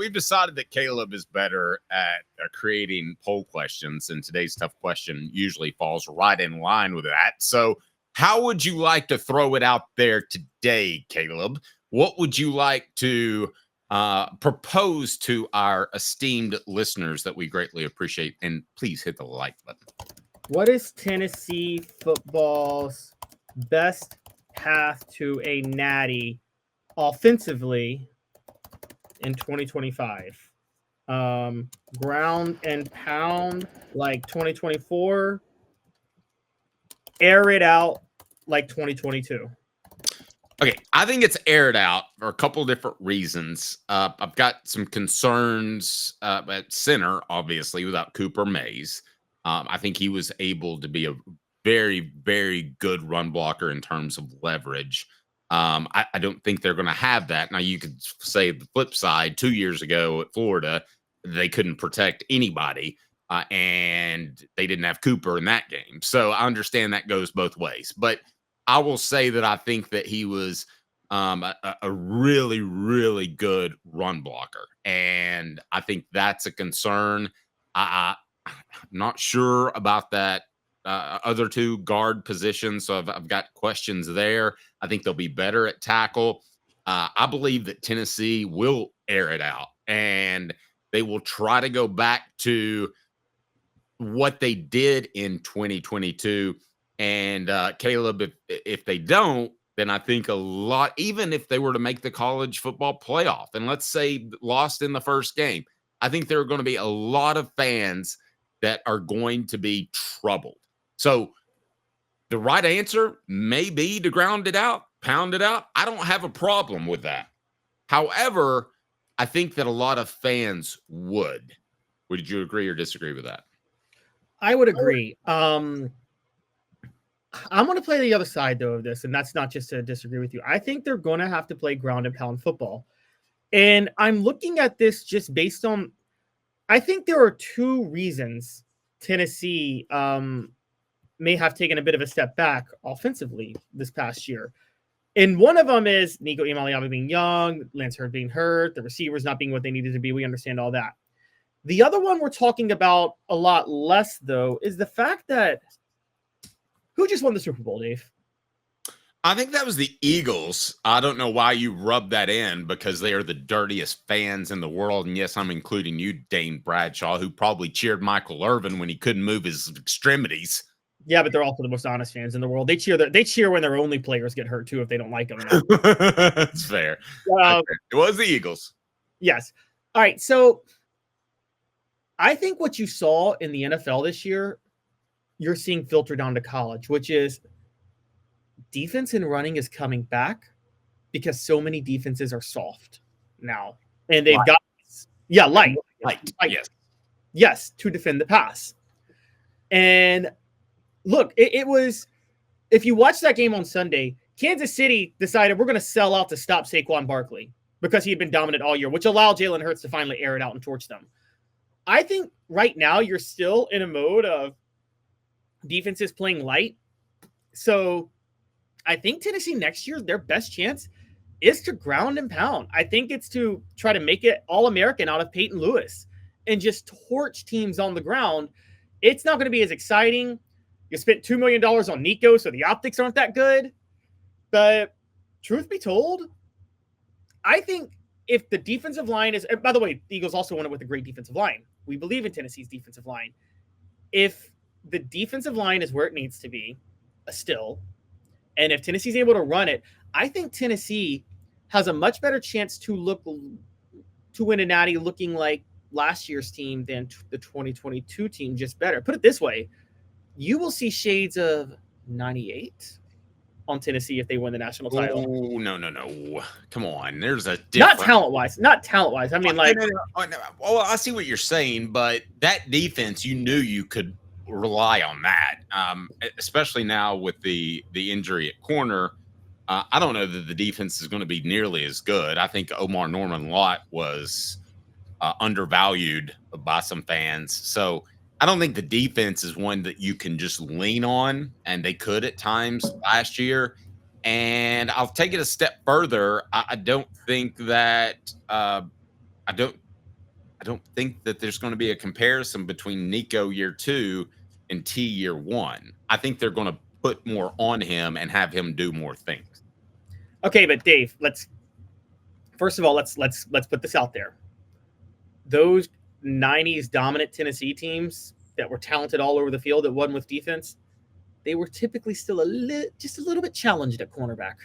we've decided that Caleb is better at creating poll questions, and today's tough question usually falls right in line with that. So how would you like to throw it out there today, Caleb? What would you like to propose to our esteemed listeners that we greatly appreciate? And please hit the like button. What is Tennessee football's best path to a natty offensively in 2025? Ground and pound like 2024, air it out like 2022. Okay, I think it's aired out for a couple of different reasons. I've got some concerns at center, obviously, without Cooper Mays. I think he was able to be a very, very good run blocker in terms of leverage. I don't think they're going to have that. Now, you could say the flip side, 2 years ago at Florida, they couldn't protect anybody, and they didn't have Cooper in that game. So I understand that goes both ways. But I will say that I think that he was a really, really good run blocker. And I think that's a concern. I'm not sure about that other two guard positions. So I've got questions there. I think they'll be better at tackle. I believe that Tennessee will air it out, and they will try to go back to what they did in 2022. And Caleb, if they don't, then I think a lot, even if they were to make the college football playoff, and let's say lost in the first game, I think there are going to be a lot of fans that are going to be troubled. So the right answer may be to ground it out, pound it out. I don't have a problem with that. However, I think that a lot of fans would. Would you agree or disagree with that? I would agree. I'm going to play the other side, though, of this, and that's not just to disagree with you. I think they're going to have to play ground and pound football. And I'm looking at this just based on – I think there are two reasons Tennessee may have taken a bit of a step back offensively this past year. And one of them is Nico Iamaleava being young, Lance Hurd being hurt, the receivers not being what they needed to be. We understand all that. The other one we're talking about a lot less, though, is the fact that who just won the Super Bowl, Dave? I think that was the Eagles. I don't know why you rub that in, because they are the dirtiest fans in the world. And yes, I'm including you, Dane Bradshaw, who probably cheered Michael Irvin when he couldn't move his extremities. Yeah, but they're also the most honest fans in the world. They cheer when their only players get hurt, too, if they don't like them. That's fair. It was the Eagles. Yes. All right, so I think what you saw in the NFL this year, you're seeing filter down to college, which is defense and running is coming back because so many defenses are soft now. And they've got light. Yes, to defend the pass. And look, it was, if you watch that game on Sunday, Kansas City decided we're going to sell out to stop Saquon Barkley because he had been dominant all year, which allowed Jalen Hurts to finally air it out and torch them. I think right now you're still in a mode of defenses playing light. So I think Tennessee next year, their best chance is to ground and pound. I think it's to try to make it All-American out of Peyton Lewis and just torch teams on the ground. It's not going to be as exciting. You spent $2 million on Nico, so the optics aren't that good. But truth be told, I think if the defensive line is – by the way, the Eagles also won it with a great defensive line. We believe in Tennessee's defensive line. If the defensive line is where it needs to be still, and if Tennessee's able to run it, I think Tennessee has a much better chance to win a natty looking like last year's team than the 2022 team, just better. Put it this way, you will see shades of 98 on Tennessee if they win the national title. Oh, no. Come on. There's a difference. Not talent-wise. I mean, like... No. Well, I see what you're saying, but that defense, you knew you could rely on that, especially now with the injury at corner. I don't know that the defense is going to be nearly as good. I think Omar Norman-Lott was undervalued by some fans. So I don't think the defense is one that you can just lean on, and they could at times last year. And I'll take it a step further. I don't think that I don't think that there's going to be a comparison between Nico year 2 and T year 1. I think they're going to put more on him and have him do more things. Okay, but Dave, first of all, let's put this out there. Those 90s dominant Tennessee teams that were talented all over the field that won with defense, they were typically still just a little bit challenged at cornerback.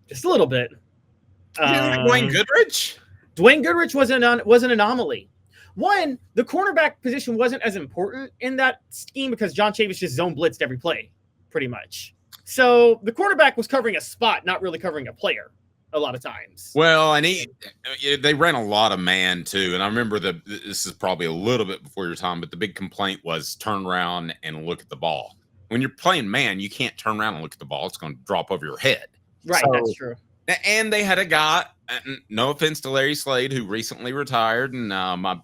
Just a little bit. Dwayne Goodrich? Dwayne Goodrich was an anomaly. One, the cornerback position wasn't as important in that scheme because John Chavis just zone blitzed every play, pretty much. So the cornerback was covering a spot, not really covering a player a lot of times. Well, and they ran a lot of man too. And I remember this is probably a little bit before your time, but the big complaint was turn around and look at the ball. When you're playing man, you can't turn around and look at the ball. It's going to drop over your head. Right, so, that's true. And they had a guy, no offense to Larry Slade, who recently retired, and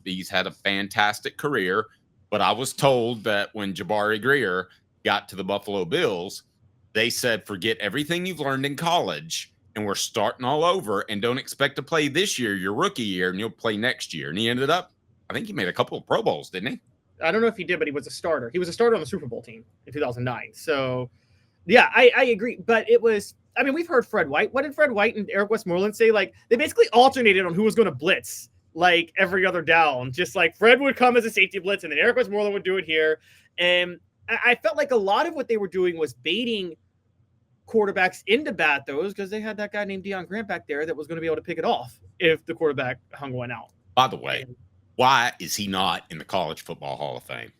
he's had a fantastic career. But I was told that when Jabari Greer got to the Buffalo Bills, they said, forget everything you've learned in college, and we're starting all over, and don't expect to play this year, your rookie year, and you'll play next year. And he ended up, I think he made a couple of Pro Bowls, didn't he? I don't know if he did, but he was a starter. He was a starter on the Super Bowl team in 2009. So, yeah, I agree. But it was, I mean, we've heard Fred White. What did Fred White and Eric Westmoreland say? Like, they basically alternated on who was going to blitz, like, every other down. Just like Fred would come as a safety blitz, and then Eric Westmoreland would do it here. And I felt like a lot of what they were doing was baiting quarterbacks into bat those because they had that guy named Deion Grant back there that was going to be able to pick it off if the quarterback hung one out. By the way, why is he not in the College Football Hall of Fame?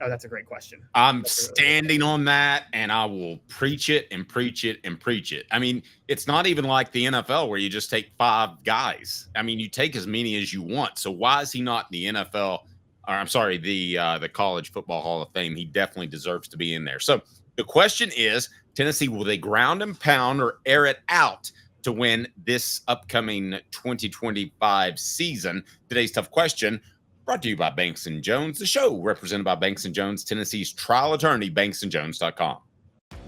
Oh, that's a great question. I'm standing on that, and I will preach it and preach it and preach it. I mean, it's not even like the NFL where you just take 5 guys. I mean, you take as many as you want. So why is he not in the NFL? Or I'm sorry, the College Football Hall of Fame? He definitely deserves to be in there. So the question is, Tennessee, will they ground and pound or air it out to win this upcoming 2025 season? Today's tough question brought to you by Banks & Jones, the show represented by Banks & Jones, Tennessee's trial attorney, banksandjones.com.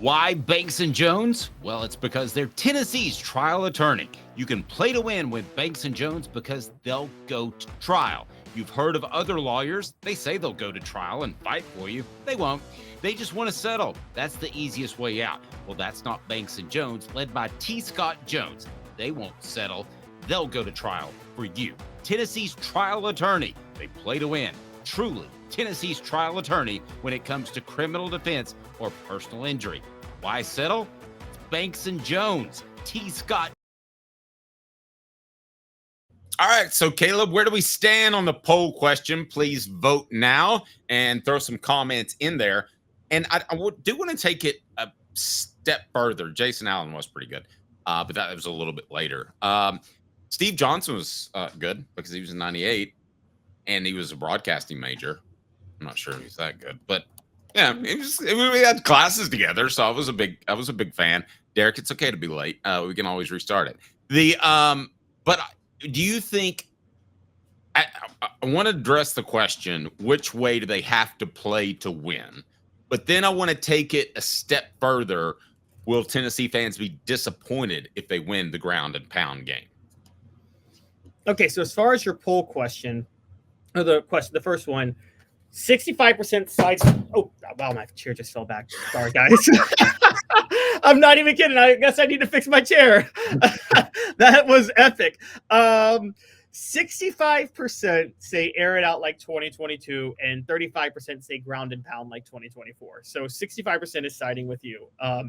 Why Banks & Jones? Well, it's because they're Tennessee's trial attorney. You can play to win with Banks & Jones because they'll go to trial. You've heard of other lawyers. They say they'll go to trial and fight for you. They won't. They just want to settle. That's the easiest way out. Well, that's not Banks & Jones, led by T. Scott Jones. They won't settle. They'll go to trial for you. Tennessee's trial attorney. They play to win. Truly, Tennessee's trial attorney when it comes to criminal defense or personal injury. Why settle? It's Banks & Jones. T. Scott. All right, so Caleb, where do we stand on the poll question? Please vote now and throw some comments in there. And I do want to take it a step further. Jason Allen was pretty good, but that was a little bit later. Steve Johnson was good because he was in 98, and he was a broadcasting major. I'm not sure he's that good, but yeah, we had classes together, so I was a big fan. Derek, it's okay to be late. We can always restart it. But do you think? I want to address the question: which way do they have to play to win? But then I want to take it a step further. Will Tennessee fans be disappointed if they win the ground and pound game? Okay, so as far as your poll question, or the first one, 65% sides. Oh, wow, my chair just fell back. Sorry, guys. I'm not even kidding. I guess I need to fix my chair. That was epic. 65% say air it out like 2022, and 35% say ground and pound like 2024. So 65% is siding with you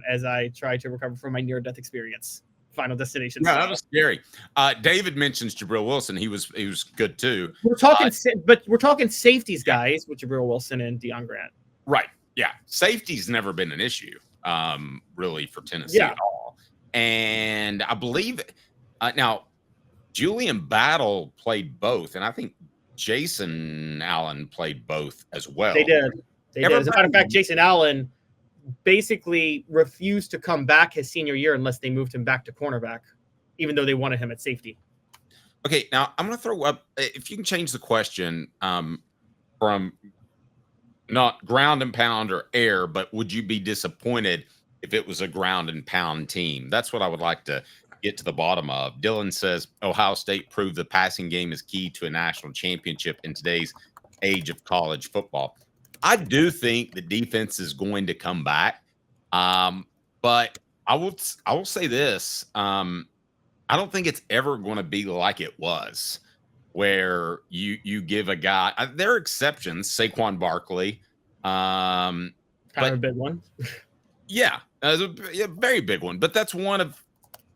as I try to recover from my near-death experience. Final Destination. No, that was scary. David mentions Jabril Wilson. He was good too. We're talking, but we're talking safeties, guys, with Jabril Wilson and Deion Grant. Right. Yeah. Safety's never been an issue, really, for Tennessee at all. And I believe now Julian Battle played both, and I think Jason Allen played both as well. They did. As a matter of fact, Jason Allen basically refused to come back his senior year unless they moved him back to cornerback, even though they wanted him at safety. Okay, now I'm going to throw up, if you can change the question from not ground and pound or air, but would you be disappointed if it was a ground and pound team? That's what I would like to get to the bottom of. Dylan says Ohio State proved the passing game is key to a national championship in today's age of college football. I do think the defense is going to come back, but I will say this: I don't think it's ever going to be like it was, where you give a guy. There are exceptions, Saquon Barkley, Kind of a big one. Yeah, a very big one, but that's one of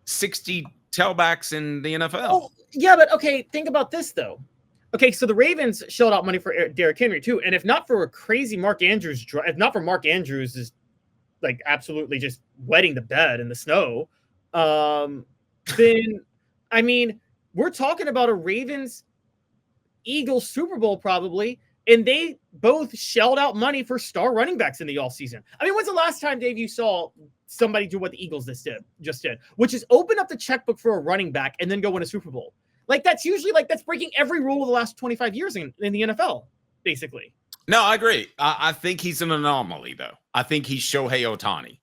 60 tailbacks in the NFL. Oh, yeah, but okay, think about this though. Okay, so the Ravens shelled out money for Derrick Henry too, and if not for a crazy Mark Andrews, if not for Mark Andrews is like absolutely just wetting the bed in the snow, then I mean we're talking about a Ravens Eagles Super Bowl probably, and they both shelled out money for star running backs in the offseason. I mean, when's the last time, Dave, you saw somebody do what the Eagles just did, which is open up the checkbook for a running back and then go win a Super Bowl? Like, that's usually that's breaking every rule of the last 25 years in the NFL, basically. No, I agree. I think he's an anomaly, though. I think he's Shohei Ohtani.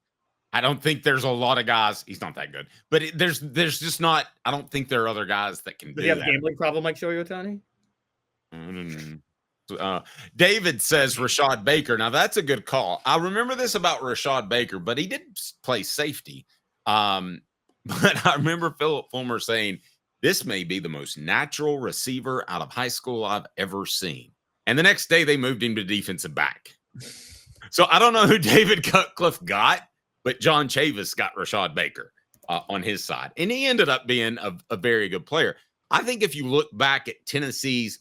I don't think there's a lot of guys. He's not that good, but there's just not. I don't think there are other guys that can do that. Does he have a gambling problem like Shohei Ohtani? David says Rashad Baker. Now that's a good call. I remember this about Rashad Baker, but he did play safety. But I remember Philip Fulmer saying this may be the most natural receiver out of high school I've ever seen. And the next day they moved him to defensive back. So I don't know who David Cutcliffe got, but John Chavis got Rashad Baker on his side. And he ended up being a very good player. I think if you look back at Tennessee's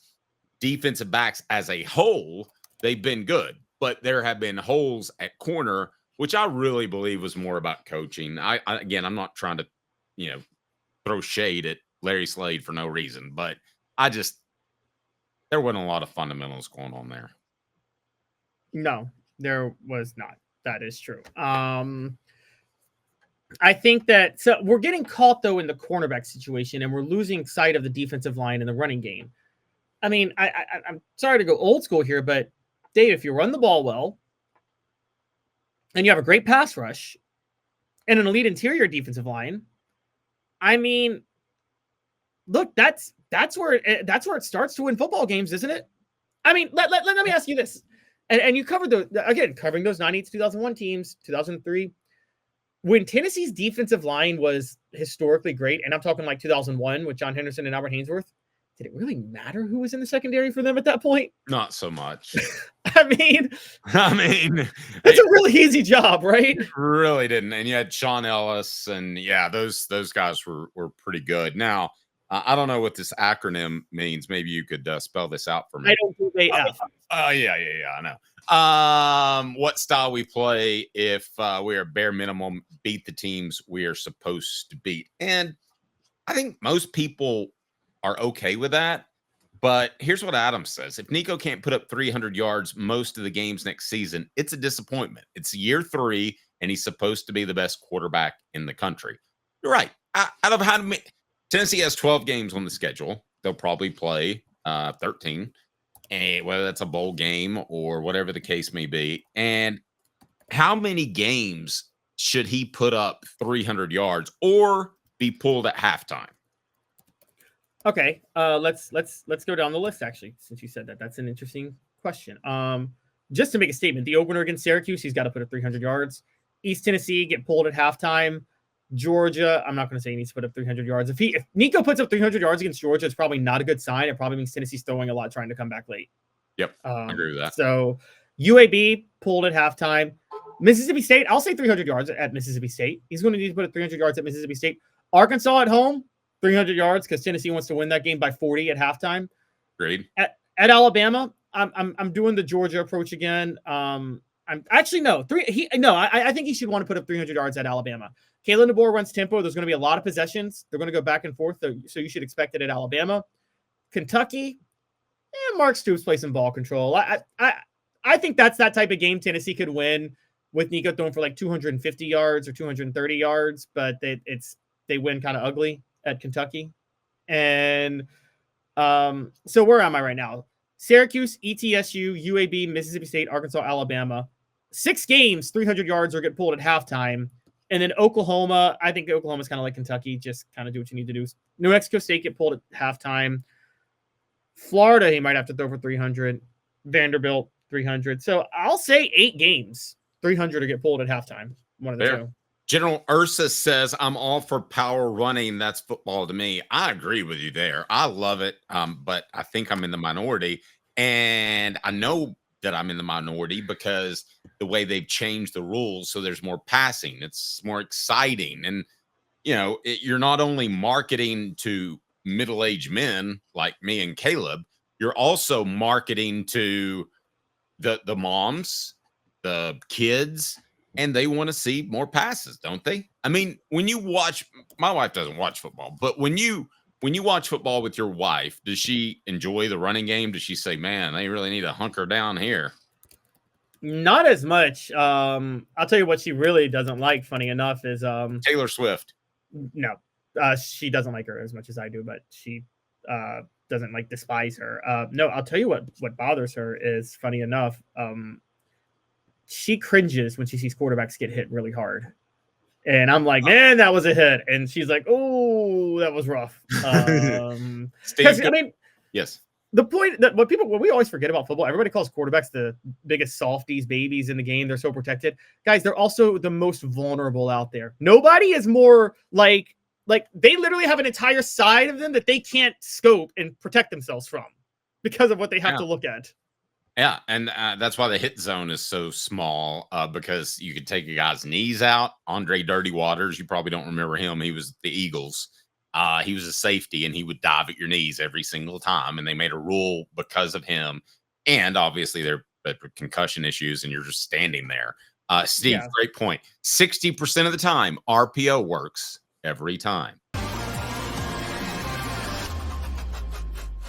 defensive backs as a whole, they've been good, but there have been holes at corner, which I really believe was more about coaching. Again, I'm not trying to, throw shade at Larry Slade for no reason, but there wasn't a lot of fundamentals going on there. No, there was not. That is true. I think that we're getting caught though in the cornerback situation, and we're losing sight of the defensive line in the running game. I mean, I'm sorry to go old school here, but Dave, if you run the ball well and you have a great pass rush and an elite interior defensive line, I mean, look, that's where it starts to win football games, isn't it? I mean, let me ask you this, and you covered covering those 98 to 2001 teams, 2003, when Tennessee's defensive line was historically great, and I'm talking like 2001 with John Henderson and Albert Hainsworth. Did it really matter who was in the secondary for them at that point? Not so much. I mean, it's a really easy job, right? It really didn't. And you had Sean Ellis, and yeah, those guys were pretty good. Now, I don't know what this acronym means. Maybe you could spell this out for me. I don't think AF. Yeah, I know. What style we play if we are bare minimum beat the teams we are supposed to beat. And I think most people are okay with that. But here's what Adam says. If Nico can't put up 300 yards most of the games next season, it's a disappointment. It's year 3, and he's supposed to be the best quarterback in the country. You're right. Tennessee has 12 games on the schedule. They'll probably play 13, and whether that's a bowl game or whatever the case may be. And how many games should he put up 300 yards or be pulled at halftime? Okay, let's go down the list. Actually, since you said that, that's an interesting question. Just to make a statement, the opener against Syracuse, he's got to put up 300 yards. East Tennessee get pulled at halftime. Georgia, I'm not going to say he needs to put up 300 yards. If Nico puts up 300 yards against Georgia, it's probably not a good sign. It probably means Tennessee's throwing a lot, trying to come back late. Yep, I agree with that. So UAB pulled at halftime. Mississippi State, I'll say 300 yards at Mississippi State. He's going to need to put up 300 yards at Mississippi State. Arkansas at home, 300 yards because Tennessee wants to win that game by 40 at halftime. Great. At Alabama, I'm doing the Georgia approach again. I think he should want to put up 300 yards at Alabama. Kalen DeBoer runs tempo. There's going to be a lot of possessions. They're going to go back and forth, so you should expect it at Alabama. Kentucky, Mark Stoops plays some ball control. I think that's that type of game Tennessee could win with Nico throwing for like 250 yards or 230 yards, but they win kind of ugly at Kentucky. And so where am I right now? Syracuse, ETSU, UAB, Mississippi State, Arkansas, Alabama. 6 games, 300 yards or get pulled at halftime. And then Oklahoma, I think Oklahoma's kind of like Kentucky, just kind of do what you need to do. New Mexico State get pulled at halftime. Florida, he might have to throw for 300. Vanderbilt, 300. So I'll say 8 games, 300 to get pulled at halftime. One of the two. General Ursa says, I'm all for power running. That's football to me. I agree with you there. I love it. But I think I'm in the minority. And I know that I'm in the minority because the way they've changed the rules. So there's more passing. It's more exciting. And, you know, you're not only marketing to middle-aged men like me and Caleb, you're also marketing to the moms, the kids, and they want to see more passes, don't they? I mean, when you watch, my wife doesn't watch football, but when you watch football with your wife, does she enjoy the running game? Does she say, man, they really need to hunker down here? Not as much. I'll tell you what she really doesn't like, funny enough, is Taylor Swift. No, she doesn't like her as much as I do, but she doesn't like despise her. No, I'll tell you what bothers her is, funny enough, she cringes when she sees quarterbacks get hit really hard. And I'm like, man, that was a hit. And she's like, oh, that was rough. Steve, I mean, yes. The point that what we always forget about football, everybody calls quarterbacks the biggest softies, babies in the game. They're so protected. Guys, they're also the most vulnerable out there. Nobody is more like they literally have an entire side of them that they can't scope and protect themselves from because of what they have to look at. Yeah, and that's why the hit zone is so small, because you could take a guy's knees out. Andre Dirty Waters, you probably don't remember him. He was the Eagles. He was a safety, and he would dive at your knees every single time, and they made a rule because of him. And obviously, they're concussion issues, and you're just standing there. Steve, great point. 60% of the time, RPO works every time.